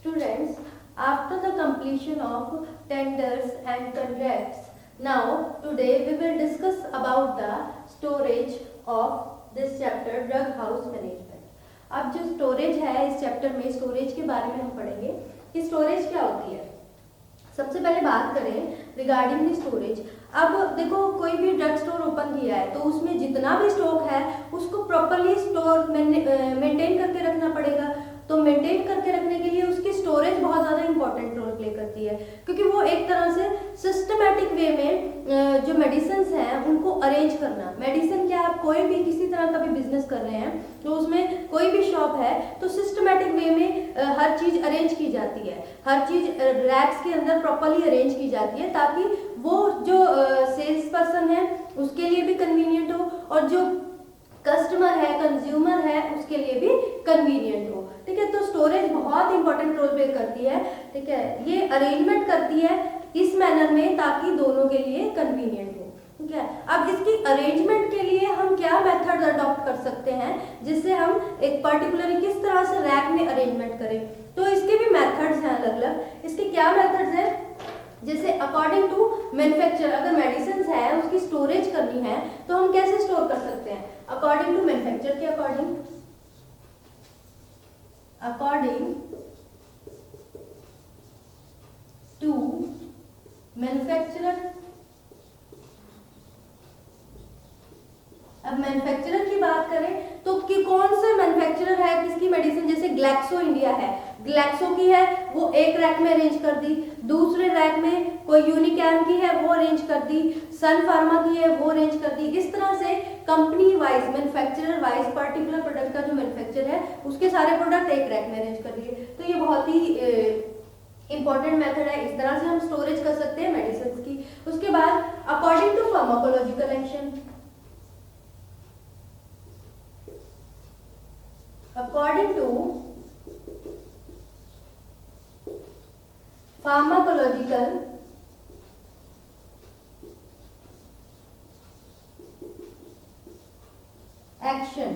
Students, after the completion of tenders and contracts, now today we will discuss about the storage of this chapter drug house management. अब जो storage है इस chapter में storage के बारे में हम पढ़ेंगे कि स्टोरेज क्या होती है। सबसे पहले बात करें रिगार्डिंग द स्टोरेज। अब देखो कोई भी ड्रग स्टोर ओपन किया है तो उसमें जितना भी स्टॉक है उसको प्रॉपरली स्टोर मेंटेन करके रखना पड़ेगा। तो मेंटेन करके रखने के लिए उसकी स्टोरेज बहुत ज़्यादा इंपॉर्टेंट रोल प्ले करती है, क्योंकि वो एक तरह से सिस्टमैटिक वे में जो मेडिसिन हैं उनको अरेंज करना। मेडिसिन क्या, आप कोई भी किसी तरह का भी बिजनेस कर रहे हैं तो उसमें कोई भी शॉप है तो सिस्टमैटिक वे में हर चीज़ अरेंज की जाती है, हर चीज़ रैक्स के अंदर प्रॉपरली अरेंज की जाती है ताकि वो जो सेल्स पर्सन है उसके लिए भी कन्वीनियंट हो और जो कस्टमर है कंज्यूमर है उसके लिए भी कन्वीनियंट हो। ठीक है, तो स्टोरेज बहुत इंपॉर्टेंट रोल प्ले करती है। ठीक है, ये अरेंजमेंट करती है इस मैनर में ताकि दोनों के लिए कन्वीनियंट हो। ठीक है, अब इसकी अरेंजमेंट के लिए हम क्या मेथड अडॉप्ट कर सकते हैं जिससे हम एक पर्टिकुलर किस तरह से रैक में अरेंजमेंट करें। तो इसके भी मेथड्स हैं अलग अलग। इसके क्या मेथड्स हैं, जैसे अकॉर्डिंग टू मैन्युफैक्चर, अगर मेडिसिन है उसकी स्टोरेज करनी है तो हम कैसे स्टोर कर सकते हैं अकॉर्डिंग टू मैन्युफैक्चर के अकॉर्डिंग टू मैन्युफैक्चरर। अब मैन्युफैक्चरर की बात करें तो कि कौन से मैन्युफैक्चरर है किसकी मेडिसिन, जैसे ग्लैक्सो इंडिया है, ग्लैक्सो की है वो एक रैक में अरेंज कर दी, दूसरे रैक में कोई यूनिकैम की है वो अरेंज कर दी, सन फार्मा की है वो अरेंज कर दी। इस तरह से company wise manufacturer wise particular product का जो मैन्युफैक्चर है उसके सारे प्रोडक्ट एक रैक में अरेंज कर दिए। तो ये बहुत ही इंपॉर्टेंट मेथड है, इस तरह से हम स्टोरेज कर सकते हैं मेडिसिन की। उसके बाद according to pharmacological action, according to pharmacological action,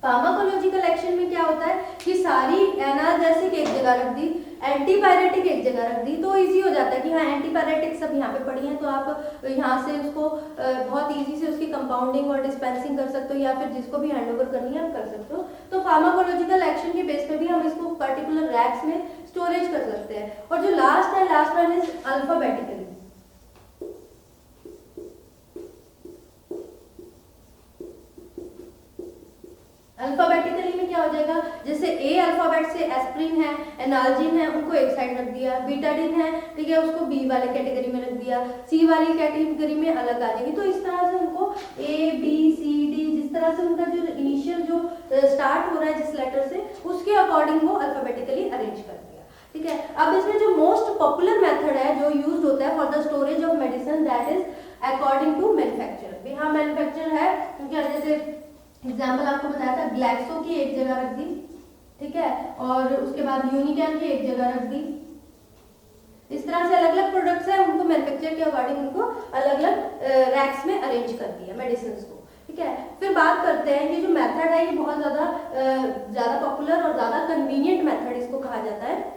pharmacological action में क्या होता है कि सारी एनाल्जेसिक एक जगह रख दी, एंटीपायरेटिक एक जगह रख दी, तो इजी हो जाता है कि हाँ एंटीपायरेटिक सब यहाँ पे पड़ी हैं तो आप यहाँ से उसको बहुत इजी से उसकी कंपाउंडिंग और डिस्पेंसिंग कर सकते हो या फिर जिसको भी हैंडओवर करनी है आप कर सकते हो। तो फार्माकोलॉजिकल एक्शन के बेस पे भी हम इसको पर्टिकुलर रैक्स में स्टोरेज कर सकते हैं। और जो last one is alphabetically. Alphabetically में क्या हो जाएगा, जैसे ए अल्फाबेट से एस्प्रिन है, एनाल्जिन है, उनको एक साइड रख दिया, बीटाडिन है, ठीक है, उसको बी वाले कैटेगरी में रख दिया, सी वाली कैटेगरी में अलग आ जाएगी। तो इस तरह से उनको ए बी सी डी जिस तरह से उनका जो इनिशियल जो स्टार्ट हो रहा है जिस लेटर से उसके अकॉर्डिंग वो अल्फाबेटिकली अरेंज कर दिया। ठीक है, अब इसमें जो मोस्ट पॉपुलर मेथड है जो यूज होता है for the storage of medicine that is according to manufacturer. यहाँ मैन्युफैक्चरर है, जैसे एग्जाम्पल आपको बताया था ग्लैक्सो की एक जगह रख दी, ठीक है, और उसके बाद यूनिकैम की एक जगह रख दी। इस तरह से अलग अलग प्रोडक्ट्स हैं उनको मैन्युफैक्चर के अकॉर्डिंग उनको अलग अलग रैक्स में अरेंज कर दिया मेडिसिन को। ठीक है, फिर बात करते हैं ये जो मेथड है ये बहुत ज़्यादा पॉपुलर और ज़्यादा कन्वीनियंट मेथड इसको कहा जाता है।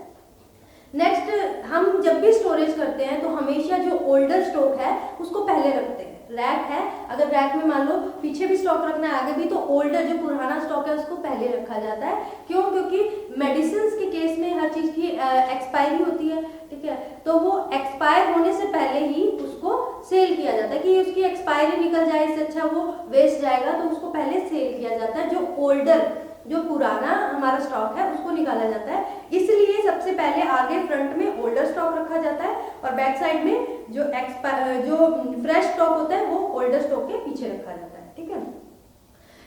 नेक्स्ट, हम जब भी स्टोरेज करते हैं तो हमेशा जो ओल्डर स्टॉक है उसको पहले रखते हैं। रैक है, अगर रैक में मान लो पीछे भी स्टॉक रखना है आगे भी, तो ओल्डर जो पुराना स्टॉक है उसको पहले रखा जाता है। क्यों? क्योंकि मेडिसिन के केस में हर चीज़ की एक्सपायरी होती है। ठीक है, तो वो एक्सपायर होने से पहले ही उसको सेल किया जाता है कि उसकी एक्सपायरी निकल जाए, इससे अच्छा वो वेस्ट जाएगा तो उसको पहले सेल किया जाता है। जो ओल्डर जो पुराना हमारा स्टॉक है उसको निकाला जाता है, इसलिए सबसे पहले आगे फ्रंट में ओल्डर स्टॉक रखा जाता है और बैक साइड में जो फ्रेश स्टॉक होता है वो ओल्डर स्टॉक के पीछे रखा जाता है। ठीक है,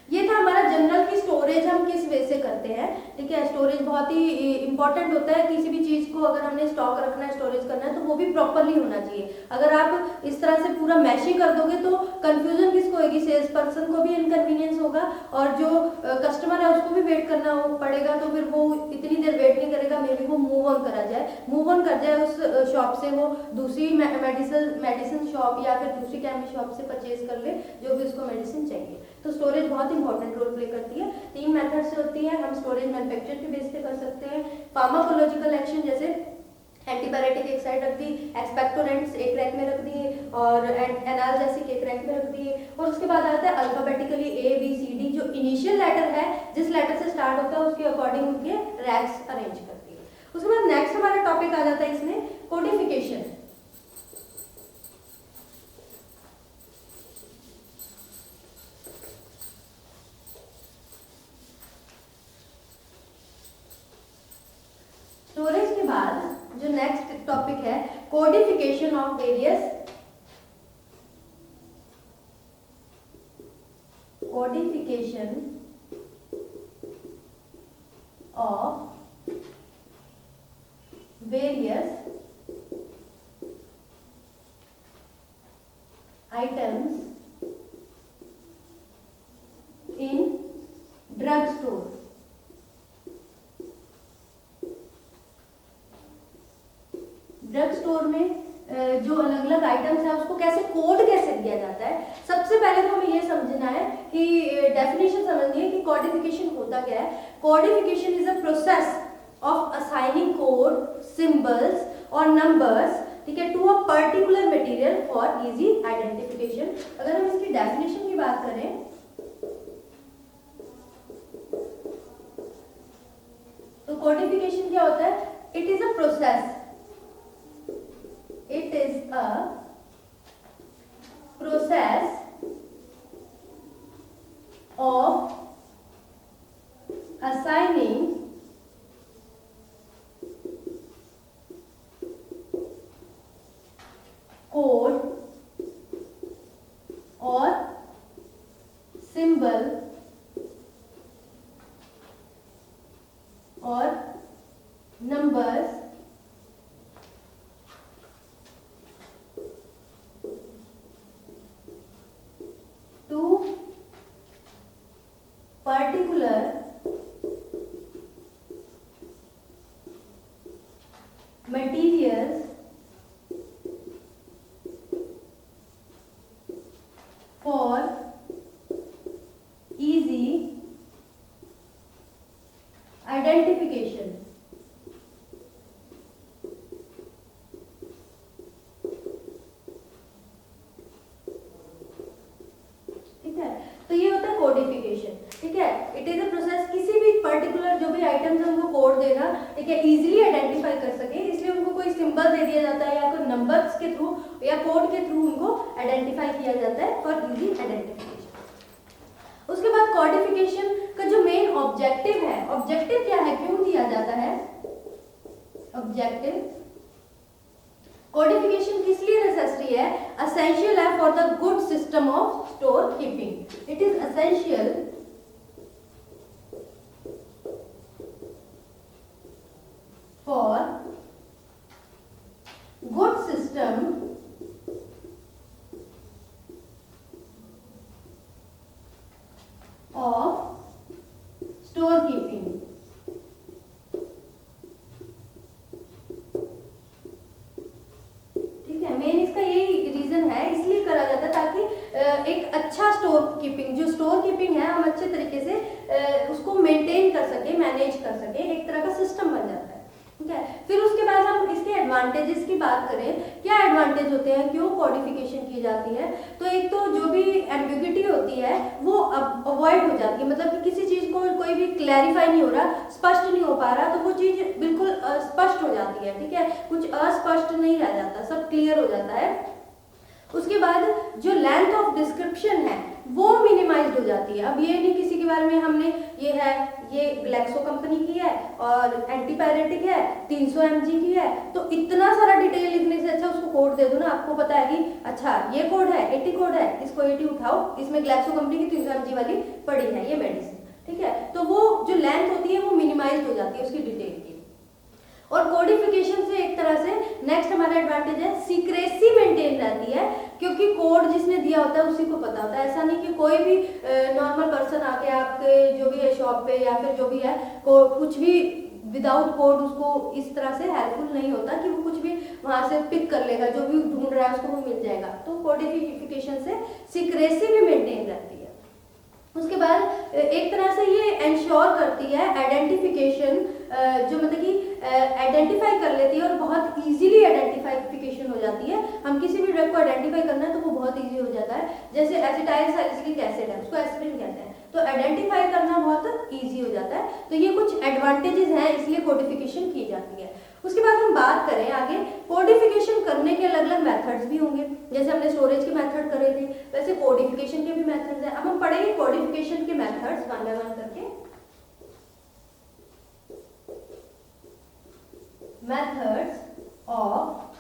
ये था हमारा जनरल की स्टोरेज हम किस वे से करते हैं। ठीक है, स्टोरेज बहुत ही इंपॉर्टेंट होता है, किसी भी चीज़ को अगर हमने स्टॉक रखना है स्टोरेज करना है तो वो भी प्रॉपरली होना चाहिए। अगर आप इस तरह से पूरा मैश ही कर दोगे तो कंफ्यूजन किसको होगी, सेल्स पर्सन को भी इनकन्वीनियंस होगा और जो कस्टमर है उसको भी वेट करना पड़ेगा, तो फिर वो इतनी देर वेट नहीं करेगा, मे बी वो मूव ऑन कर जाए उस शॉप से, वो दूसरी मेडिसिन शॉप या फिर दूसरी केमिस्ट शॉप से परचेज कर ले जो भी उसको मेडिसिन चाहिए। तो स्टोरेज बहुत इंपॉर्टेंट रोल प्ले करती है। 3 मेथड से होती है, हम स्टोरेज मैन्युफैक्चर के बेस पे कर सकते हैं। फार्माकोलॉजिकल एक्शन जैसे एंटीबायोटिक एक साइड रख दी, एक्सपेक्टोरेंट्स एक रैक में रख दिए और एनाल्जेसिक एक रैक में रख दिए। और उसके बाद आता है अल्फाबेटिकली ABCD, जो इनिशियल लेटर है जिस लेटर से स्टार्ट होता है उसके अकॉर्डिंग उनके रैक्स अरेंज करती है। उसके बाद नेक्स्ट हमारा टॉपिक आ जाता है इसमें कोडिफिकेशन। स्टोरेज के बाद जो नेक्स्ट टॉपिक है codification of various codification of various items in drug store. Drug store में जो अलग अलग आइटम्स है उसको कैसे कोड कैसे दिया जाता है। सबसे पहले तो हमें ये समझना है कि डेफिनेशन समझनी है कि कोडिफिकेशन होता क्या है। Codification is a process of assigning code, symbols और नंबर्स, ठीक है, to a particular material for easy identification. अगर हम इसकी डेफिनेशन की बात करें तो कोडिफिकेशन क्या होता है? It is a process, it is a process of assigning code or symbol or numbers particular materials for easy identification। ठीक है, तो ये होता है कोडिफिकेशन। ठीक है, इट इज अ प्रोसेस, किसी भी पर्टिकुलर जो भी आइटम्स है उनको कोड देना, ठीक है, इजीली आइडेंटिफाई कर सके, इसलिए उनको कोई सिंबल दे दिया जाता है या कोई नंबर्स के थ्रू या कोड के थ्रू उनको आइडेंटिफाई किया जाता है फॉर इजी आइडेंटिफिकेशन। उसके बाद कोडिफिकेशन का जो मेन ऑब्जेक्टिव है, ऑब्जेक्टिव क्या है, क्यों दिया जाता है ऑब्जेक्टिव? कोडिफिकेशन किस लिए नेसेसरी है? एसेंशियल है for the good system of store keeping. It is essential for good system of store keeping। ठीक है, मेन इसका यही रीजन है, इसलिए करा जाता है ताकि एक अच्छा स्टोर कीपिंग, जो स्टोर कीपिंग है हम अच्छे तरीके से उसको मेंटेन कर सके, मैनेज कर सके, एक तरह का सिस्टम बन जाता है। ठीक है, फिर उसके बाद हम इसके एडवांटेजेस की बात करें, क्या एडवांटेज होते हैं, क्यों कोडिफिकेशन की जाती है? तो एक तो जो भी एम्बिग्युइटी होती है वो अवॉइड हो जाती है, मतलब कि किसी चीज को कोई भी क्लैरिफाई नहीं हो रहा, स्पष्ट नहीं हो पा रहा, तो वो चीज बिल्कुल स्पष्ट हो जाती है। ठीक है, कुछ अस्पष्ट नहीं रह जाता, सब क्लियर हो जाता है। उसके बाद जो लेंथ ऑफ डिस्क्रिप्शन है वो मिनिमाइज्ड हो जाती है। अब ये नहीं किसी के बारे में हमने ये है, ये ग्लैक्सो कंपनी की है और एंटीपायरेटिक है, 300 mg की है, तो इतना सारा डिटेल लिखने से अच्छा उसको कोड दे दो ना, आपको पता है कि अच्छा ये कोड है, 80 कोड है, इसको 80 उठाओ, इसमें ग्लैक्सो कंपनी की 300 mg वाली पड़ी है ये मेडिसिन। ठीक है, तो वो जो लेंथ होती है वो मिनिमाइज हो जाती है उसकी डिटेल की। और कोडिफिकेशन से एक तरह से नेक्स्ट हमारा एडवांटेज है, सीक्रेसी मेंटेन रहती है, क्योंकि कोड जिसने दिया होता है उसी को पता होता है। ऐसा नहीं कि कोई भी नॉर्मल पर्सन आके आपके जो भी है शॉप पे या फिर जो भी है कुछ भी विदाउट कोड उसको इस तरह से हेल्पफुल नहीं होता कि वो कुछ भी वहां से पिक कर लेगा, जो भी ढूंढ रहा है उसको वो मिल जाएगा। तो कोडिफिकेशन से सीक्रेसी भी मेंटेन रहती है। उसके बाद एक तरह से ये इंश्योर करती है आइडेंटिफिकेशन, जो मतलब कि आइडेंटिफाई कर लेती है और बहुत इजीली आइडेंटिफिकेशन हो जाती है। हम किसी भी ड्रग को आइडेंटिफाई करना है तो वो बहुत इजी हो जाता है। जैसे एसिटाइल सैलिसिलिक एसिड है, उसको एस्पिरिन कहते हैं, तो आइडेंटिफाई करना बहुत इजी हो जाता है। तो ये कुछ एडवांटेजेस हैं, इसलिए कोडिफिकेशन की जाती है। उसके बाद हम बात करें आगे, कोडिफिकेशन करने के अलग अलग मेथड्स भी होंगे। जैसे हमने स्टोरेज के मेथड करे थे, वैसे कोडिफिकेशन के भी मेथड्स हैं। अब हम पढ़ेंगे कोडिफिकेशन के मेथड्स वन बाय वन करके। Methods of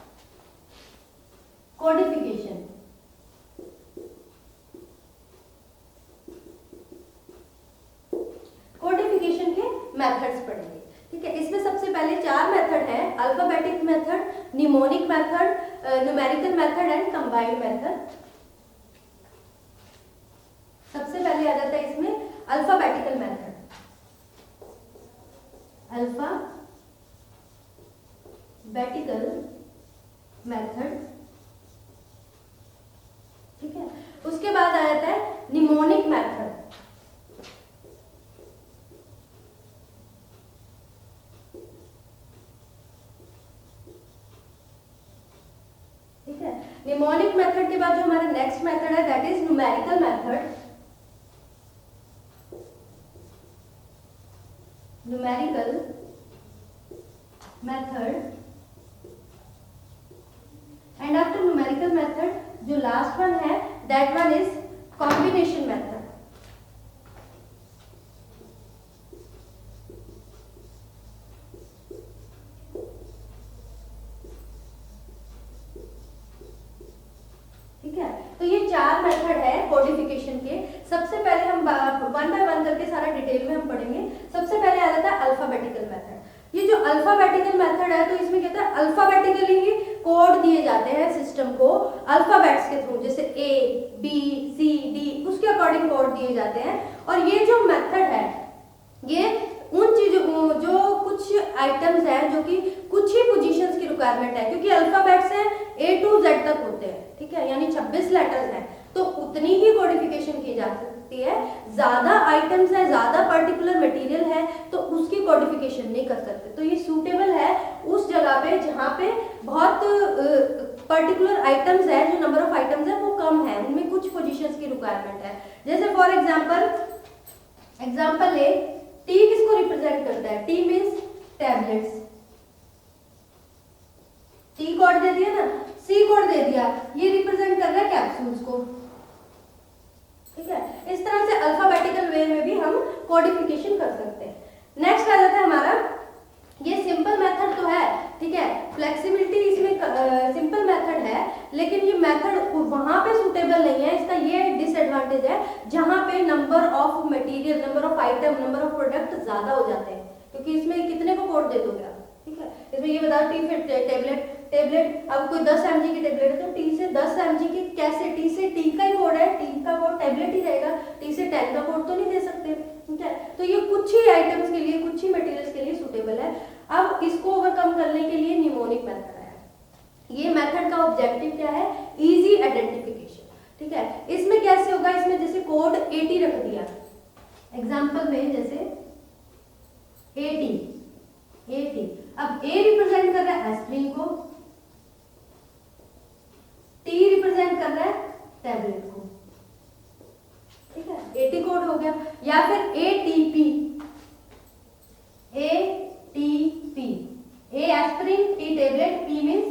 codification. कोडिफिकेशन के मेथड्स पढ़ेंगे, ठीक है। इसमें सबसे पहले 4 मेथड हैं, alphabetic method, mnemonic method, numerical method and combined method. सबसे पहले आ जाता है इसमें अल्फाबेटिकल मेथड। अल्फाबेटिकल मेथड, ठीक है। उसके बाद आ जाता है निमोनिक मेथड। ठीक है, निमोनिक मेथड के बाद जो हमारा नेक्स्ट मेथड है that is numerical method. Numerical method and after numerical method जो लास्ट वन है that one is combination method. ठीक है, तो ये 4 मेथड है कोडिफिकेशन के। सबसे पहले हम वन बाय वन करके सारा डिटेल में हम पढ़ेंगे। सबसे पहले आ जाता है अल्फाबेटिकल मेथड। ये जो अल्फाबेटिकल मेथड है तो इसमें कहता है अल्फाबेटिकली ही कोड दिए जाते हैं सिस्टम को अल्फाबेट्स के थ्रू, जैसे ए बी सी डी, उसके अकॉर्डिंग कोड दिए जाते हैं। और ये जो मेथड है ये उन चीजों जो कुछ आइटम्स हैं जो कि कुछ ही पोजीशंस की रिक्वायरमेंट है, क्योंकि अल्फाबेट्स हैं A to Z तक होते हैं, ठीक है, यानी 26 लेटर्स हैं, तो उतनी ही कोडिफिकेशन की जा सकती है। ज्यादा आइटम्स है, ज्यादा पर्टिकुलर मटेरियल है तो उसकी कोडिफिकेशन नहीं कर सकते। तो ये सूटेबल है उस जगह पे जहाँ पे बहुत पर्टिकुलर आइटम्स है, जो नंबर ऑफ आइटम्स है वो कम है, उनमें कुछ पोजीशंस की रिक्वायरमेंट है। जैसे फॉर एग्जाम्पल ले, टी किसको रिप्रेजेंट करता है? T means tablets. T code दे दिया ना, सी कोड दे दिया, ये रिप्रेजेंट कर रहा है कैप्सूल्स को, ठीक है। इस तरह से अल्फाबेटिकल वे में भी हम कोडिफिकेशन कर सकते हैं। नेक्स्ट आ जाता है हमारा, ये सिंपल मेथड तो है, ठीक है, फ्लेक्सिबिलिटी इसमें सिंपल मेथड है, लेकिन ये मेथड वहां पे सूटेबल नहीं है। इसका ये डिसएडवांटेज है जहां पे number of material, number of item, number of product ज्यादा हो जाते हैं, क्योंकि इसमें कितने को कोड दे दोगे आप, ठीक है। इसमें ये बताओ टी फिर टेबलेट, अब कोई 10 mg की टेबलेट है तो टी से 10 mg की कैसे, टी से टी का ही कोड है, टी का कोड टेबलेट ही रहेगा, टी से 10 का कोड तो नहीं दे सकते, ठीक है। तो ये कुछ ही आइटम्स के लिए, कुछ ही मटेरियल्स के लिए सूटेबल है। अब इसको ओवरकम करने के लिए निमोनिक मेथड है। ये मेथड का ऑब्जेक्टिव क्या है? इजी आइडेंटिफिकेशन, ठीक है। इसमें कैसे होगा? इसमें जैसे कोड 80 रख दिया एग्जांपल में, जैसे 80, अब ए रिप्रेजेंट कर रहा है एस्प्रिन को, टी रिप्रेजेंट कर रहा है टैबलेट को, ठीक है, 80 कोड हो गया। या फिर ATP, A aspirin, T tablet, P means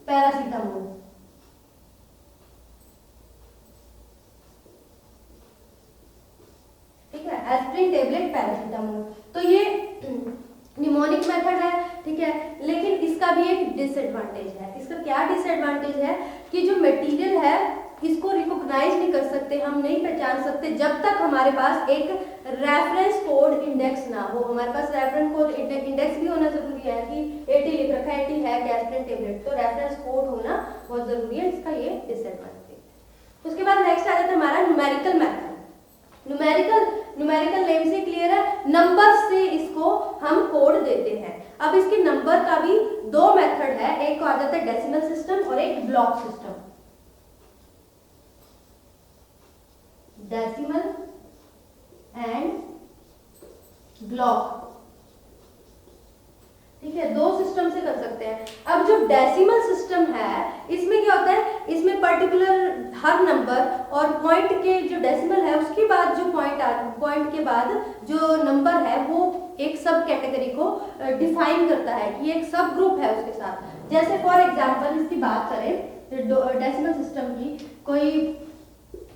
paracetamol, ठीक है, एस्प्रिन टैबलेट पैरासीटामोल। तो ये निमोनिक मेथड है, ठीक है, लेकिन इसका भी एक डिसएडवांटेज है। इसका क्या डिसएडवांटेज है कि जो मटेरियल है इसको रिकॉग्नाइज नहीं कर सकते, हम नहीं पहचान सकते जब तक हमारे पास एक रेफरेंस कोड इंडेक्स ना हो। हमारे पास रेफरेंस कोड इंडेक्स भी होना जरूरी है कि 80 लिख रखा है, 80 है एस्प्रिन टैबलेट, तो रेफरेंस कोड होना बहुत जरूरी है। इसका ये डिसएडवांटेज। उसके बाद नेक्स्ट आ जाता है हमारा न्यूमेरिकल मेथड। न्यूमेरिकल नेम से क्लियर है, नंबर से इसको हम कोड देते हैं। अब इसके नंबर का भी 2 मेथड है, एक आ जाता है डेसिमल सिस्टम और एक block system. Decimal and block. ठीक है, दो सिस्टम से कर सकते हैं। अब जो डेसिमल सिस्टम है इसमें क्या होता है, इसमें पर्टिकुलर हर नंबर और पॉइंट के जो डेसिमल है उसके बाद जो पॉइंट के बाद जो नंबर है वो एक सब कैटेगरी को डिफाइन करता है कि एक सब ग्रुप है उसके साथ। जैसे फॉर एग्जांपल इसकी बात करें डेसिमल सिस्टम की, कोई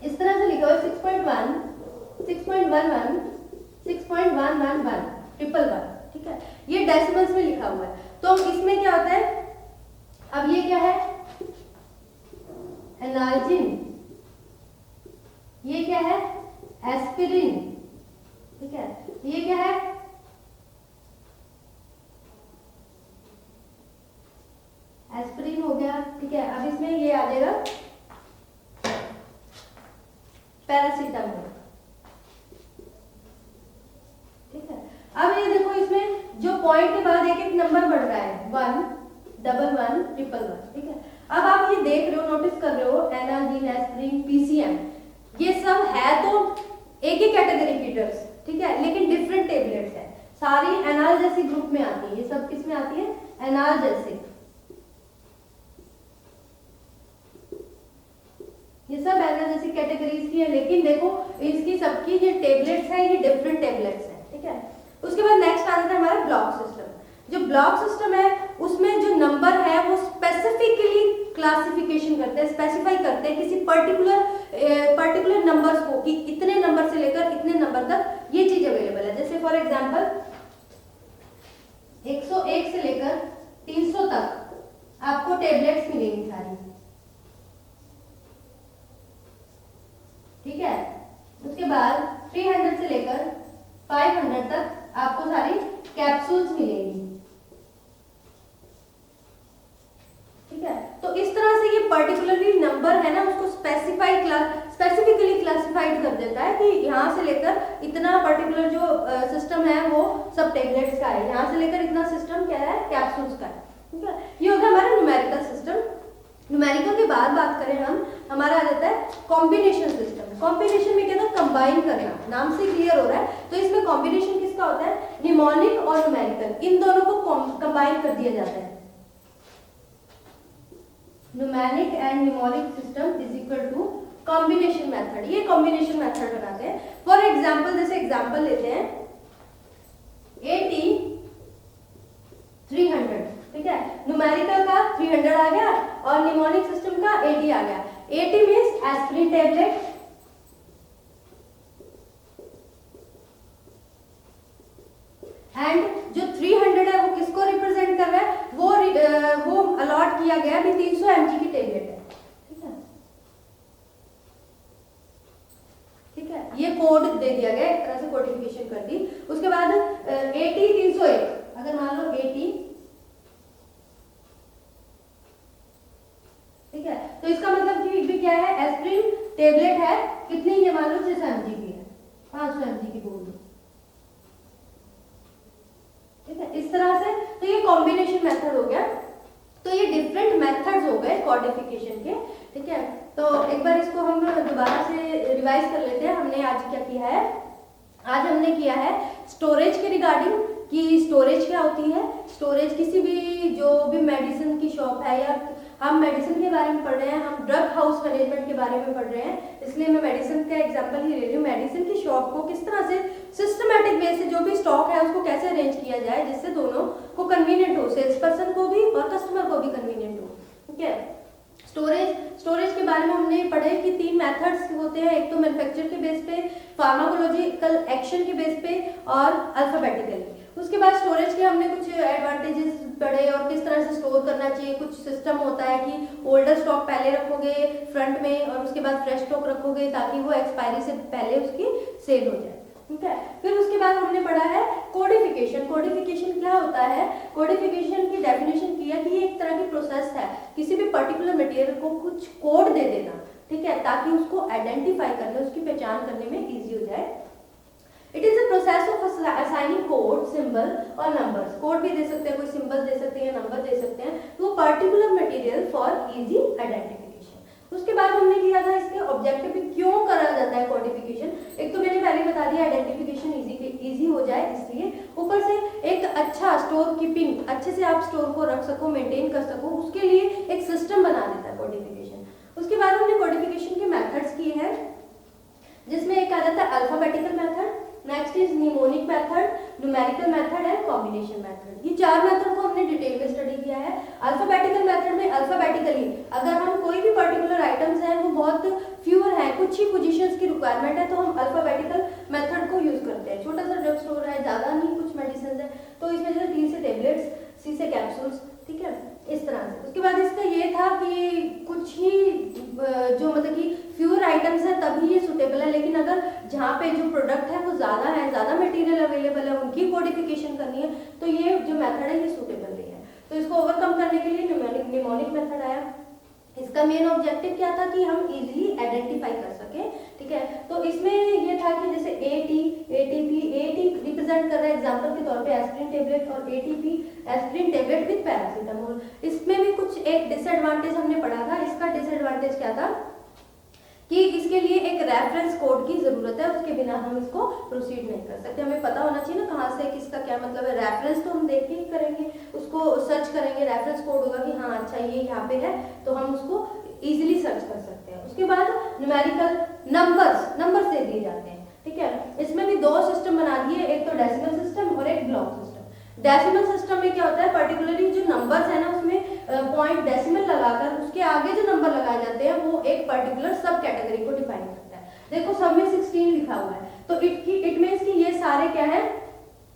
इस तरह से लिखा हुआ 6.1 6.11 6.111 111, ठीक है, ये डेसिमल्स में लिखा हुआ है। तो इसमें क्या होता है, अब ये क्या है, एनाल्जिन, ये क्या है, एस्पिरिन, ठीक है, ये क्या है, एस्पिरिन हो गया। ठीक है, अब इसमें ये आ जाएगा पैरासीटामोल। ठीक है, अब ये देखो इसमें जो पॉइंट के बाद एक एक नंबर बढ़ रहा है, 1 11 111, ठीक है। अब आप ये देख रहे हो, नोटिस कर रहे हो, एनाल्जिन, एस्पिरिन, पीसीएम, ये सब है तो एक ही कैटेगरी की ड्रग्स, ठीक है, लेकिन डिफरेंट टेबलेट्स है, सारी एनाल्जेसिक ग्रुप में आती है। ये सब किस में आती है, एनाल्जेसिक, ये सब एनाल्जेसिक कैटेगरीज की है, लेकिन देखो इसकी सबकी जो टेबलेट्स है ये डिफरेंट टेबलेट्स है, ठीक है। उसके बाद नेक्स्ट आ जाता है हमारा ब्लॉक सिस्टम। जो ब्लॉक सिस्टम है उसमें जो नंबर है वो स्पेसिफिकली क्लासिफिकेशन करते हैं, स्पेसिफाई करते हैं किसी पर्टिकुलर नंबर्स को, कि इतने नंबर से लेकर इतने नंबर तक ये चीज अवेलेबल है। जैसे फॉर एग्जांपल 101 से लेकर 300 तक आपको टेबलेट्स मिलेंगी सारी, ठीक है। उसके बाद 300 से लेकर 500 तक आपको सारी कैप्सूल्स मिलेंगी, ठीक है। तो इस तरह से ये पर्टिकुलरली नंबर है ना उसको स्पेसिफिकली क्लासिफाइड कर देता है कि यहाँ से लेकर इतना पर्टिकुलर जो सिस्टम है वो सब टेबलेट्स का है, यहाँ से लेकर इतना सिस्टम क्या है, कैप्सूल्स का है, ठीक है। ये होगा हमारा न्यूमेरिकल सिस्टम। न्यूमेरिकल के बाद बात करें हम, हमारा आ जाता है कॉम्बिनेशन सिस्टम। कॉम्बिनेशन में क्या था, कंबाइन करना, नाम से क्लियर हो रहा है। तो इसमें कॉम्बिनेशन किसका होता है, निमोनिक और न्यूमेरिकल, इन दोनों को कंबाइन कर दिया जाता है। Numeric and mnemonic system is equal to combination method. ये कॉम्बिनेशन मेथड बनाते हैं। फॉर एग्जाम्पल, जैसे एग्जाम्पल लेते हैं 80 300, ठीक है, न्यूमेरिकल का 300 आ गया और निमोनिक सिस्टम का 80 आ गया। 80 मींस एस्पिरिन टेबलेट, एंड जो 300 है वो किसको रिप्रेजेंट कर रहा है, वो अलॉट किया गया भी 300 mg की टेबलेट है, ठीक है, ठीक है। ये कोड दे दिया गया, एक तरह से कोडिफिकेशन कर दी। उसके बाद 80 301, अगर मान लो 80, ठीक है, तो इसका मतलब कि भी क्या है, एस्पिरिन टेबलेट है कितनी, ये मान लो 600 mg की है, 500 mg की बोल दो, ठीक है, इस तरह से। तो ये कॉम्बिनेशन मेथड हो गया। तो ये डिफरेंट मेथड्स हो गए कोडिफिकेशन के, ठीक है। तो एक बार इसको हम दोबारा से रिवाइज कर लेते हैं। हमने आज क्या किया है, आज हमने किया है स्टोरेज के रिगार्डिंग, कि स्टोरेज क्या होती है। स्टोरेज किसी भी जो भी मेडिसिन की शॉप है, या हम मेडिसिन के बारे में पढ़ रहे हैं, हम ड्रग हाउस मैनेजमेंट के बारे में पढ़ रहे हैं, इसलिए मैं मेडिसिन का एग्जांपल ही ले रही हूँ। मेडिसिन की शॉप को किस तरह से सिस्टमैटिक वे से जो भी स्टॉक है उसको कैसे अरेंज किया जाए जिससे दोनों को कन्वीनियंट हो, सेल्स पर्सन को भी और कस्टमर को भी कन्वीनियंट हो, ठीक है। स्टोरेज के बारे में हमने पढ़े कि 3 मेथड्स होते हैं, एक तो मैन्युफैक्चर के बेस पे, फार्माकोलॉजिकल एक्शन के बेस पे और अल्फाबेटिकली। उसके बाद स्टोरेज के हमने कुछ एडवांटेजेस पढ़े और किस तरह से स्टोर करना चाहिए। कुछ सिस्टम होता है कि ओल्डर स्टॉक पहले रखोगे फ्रंट में और उसके बाद फ्रेश स्टॉक रखोगे ताकि वो एक्सपायरी से पहले उसकी सेल हो जाए, ठीक है। फिर उसके बाद हमने पढ़ा है कोडिफिकेशन। कोडिफिकेशन क्या होता है, कोडिफिकेशन की डेफिनेशन की है कि ये एक तरह की प्रोसेस है, किसी भी पर्टिकुलर मटेरियल को कुछ कोड दे देना, ठीक है, ताकि उसको आइडेंटिफाई करने, उसकी पहचान करने में इजी हो जाए। It is a process of assigning code, symbol और नंबर्स। कोड भी दे सकते हैं, कोई सिंबल दे सकते हैं, नंबर दे सकते हैं, तो particular material for easy identification. उसके बाद हमने किया था इसके ऑब्जेक्टिव भी क्यों करा जाता है कोडिफिकेशन। एक तो मैंने पहले बता दिया आइडेंटिफिकेशन इजी हो जाए इसलिए, ऊपर से एक अच्छा स्टोर कीपिंग, अच्छे से आप स्टोर को रख सको, मेंटेन कर सको, उसके लिए एक सिस्टम बना देता है कोडिफिकेशन। उसके बाद हमने कोडिफिकेशन के मेथड्स किए हैं, जिसमें एक आ जाता है alphabetical method, next is mnemonic method, numerical method and combination method. ये चार मेथड को हमने डिटेल में स्टडी किया है। अल्फाबेटिकल मेथड में अल्फाबेटिकली अगर हम कोई भी पर्टिकुलर आइटम्स हैं वो बहुत फ्यूअर है, कुछ ही पोजीशंस की रिक्वायरमेंट है, तो हम अल्फाबेटिकल मेथड को यूज करते हैं। छोटा सा ड्रग स्टोर है, ज्यादा नहीं, कुछ मेडिसिन है, तो इसमें जैसे 3 से टेबलेट्स, C से कैप्सूल्स, ठीक है, इस तरह से। उसके बाद इसका ये था कि कुछ ही जो मतलब कि फ्यूअर आइटम्स है तभी ये सुटेबल है, लेकिन अगर जहाँ पे जो प्रोडक्ट है वो ज़्यादा है, ज़्यादा मटेरियल अवेलेबल है, उनकी कोडिफिकेशन करनी है, तो ये जो मेथड है ये सुटेबल नहीं है। तो इसको ओवरकम करने के लिए निमोनिक मेथड आया। इसका मेन ऑब्जेक्टिव क्या था कि हम इजीली आइडेंटिफाई कर सके, ठीक है। तो इसमें ये था कि जैसे ATP रिप्रेजेंट कर रहा है एग्जांपल के तौर पे एस्पिरिन टेबलेट, और ATP aspirin tablet with paracetamol. इसमें भी कुछ एक डिसएडवांटेज हमने पढ़ा था। इसका डिसएडवांटेज क्या था कि इसके लिए एक रेफरेंस कोड की जरूरत है, उसके बिना हम इसको प्रोसीड नहीं कर सकते। हमें पता होना चाहिए ना कहाँ से किसका क्या मतलब है। रेफरेंस तो हम देख के ही करेंगे, उसको सर्च करेंगे, रेफरेंस कोड होगा कि हाँ अच्छा ये यहाँ पे है, तो हम उसको इजीली सर्च कर सकते हैं। उसके बाद न्यूमेरिकल नंबर्स दे दिए जाते हैं, ठीक है। इसमें भी 2 सिस्टम बना दिए, एक तो डेसिमल सिस्टम और एक ब्लॉक सिस्टम। डेसिमल सिस्टम में क्या होता है, पर्टिकुलरली जो नंबर्स है ना उसमें पॉइंट डेसिमल लगाकर उसके आगे जो नंबर लगाए जाते हैं वो एक पर्टिकुलर सब कैटेगरी को डिफाइन करता है। देखो सब में 16 लिखा हुआ है, तो इट मींस कि ये सारे क्या है,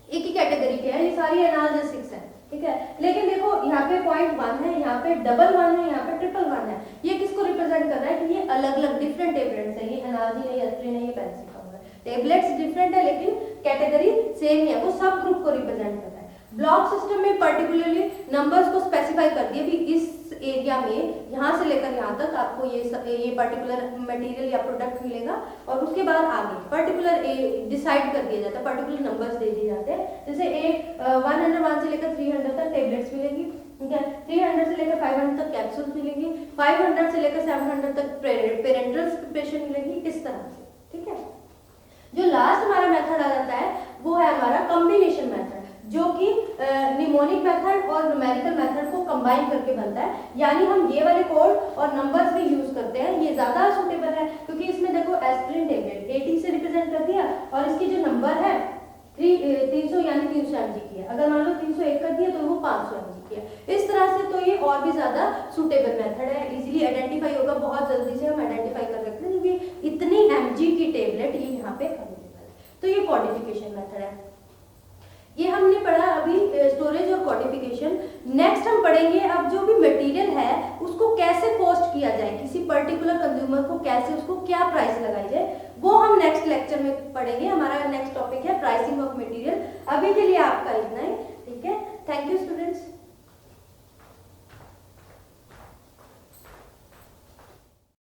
एक ही कैटेगरी के हैं, ये सारी एनाल्जेसिक्स है, ठीक है। लेकिन देखो यहाँ पे पॉइंट 1 है, यहाँ पे डबल 1 है, यहाँ पे ट्रिपल 1 है। ये किसको रिप्रेजेंट कर रहा है कि ये अलग अलग डिफरेंट टेबलेट्स है, ये एनालजी नहीं, एस्पिरिन नहीं, ये पैरासीटामोल है। टेबलेट्स डिफरेंट है लेकिन कैटेगरी सेम ही है, वो सब ग्रुप को रिप्रेजेंट करता है। ब्लॉक सिस्टम में पर्टिकुलरली नंबर्स को स्पेसिफाई कर दिया भी इस एरिया में यहाँ से लेकर यहाँ तक आपको ये पर्टिकुलर मटेरियल या प्रोडक्ट मिलेगा, और उसके बाद आगे पर्टिकुलर डिसाइड कर दिया जाता है, पर्टिकुलर नंबर्स दे दिए जाते हैं। जैसे 101 से लेकर 300 तक टेबलेट्स मिलेगी, ठीक है, 300 से लेकर 500 तक कैप्सूल्स मिलेंगी, 500 से लेकर 700 तक पेरेंटल प्रिपरेशन मिलेगी, इस तरह से, ठीक है। जो लास्ट हमारा मेथड आ जाता है वो है हमारा कॉम्बिनेशन मेथड, जो कि निमोनिक मेथड और न्यूमेरिकल मेथड को कंबाइन करके बनता है। यानी हम ये वाले कोड और नंबर्स भी यूज करते हैं, ये ज्यादा सुटेबल है क्योंकि इसमें देखो एस्पिरिन टेबलेट 80 से रिप्रेजेंट कर दिया और इसकी जो नंबर है 300 यानी 300 mg की है। अगर मान लो 301 कर दिया तो वो 500 mg की है। इस तरह से तो ये और भी ज्यादा सुटेबल मेथड है, इजीली आइडेंटिफाई होगा, बहुत जल्दी से हम आइडेंटिफाई कर सकते हैं क्योंकि इतनी mg की टेबलेट ये यहाँ पे अवेलेबल है। तो ये कोडिफिकेशन मेथड है, ये हमने पढ़ा अभी स्टोरेज और कोडिफिकेशन। नेक्स्ट हम पढ़ेंगे अब जो भी मटेरियल है उसको कैसे कॉस्ट किया जाए, किसी पर्टिकुलर कंज्यूमर को कैसे उसको क्या प्राइस लगाई जाए, वो हम नेक्स्ट लेक्चर में पढ़ेंगे। हमारा नेक्स्ट टॉपिक है प्राइसिंग ऑफ मटेरियल। अभी के लिए आपका इतना ही, ठीक है। Thank you students.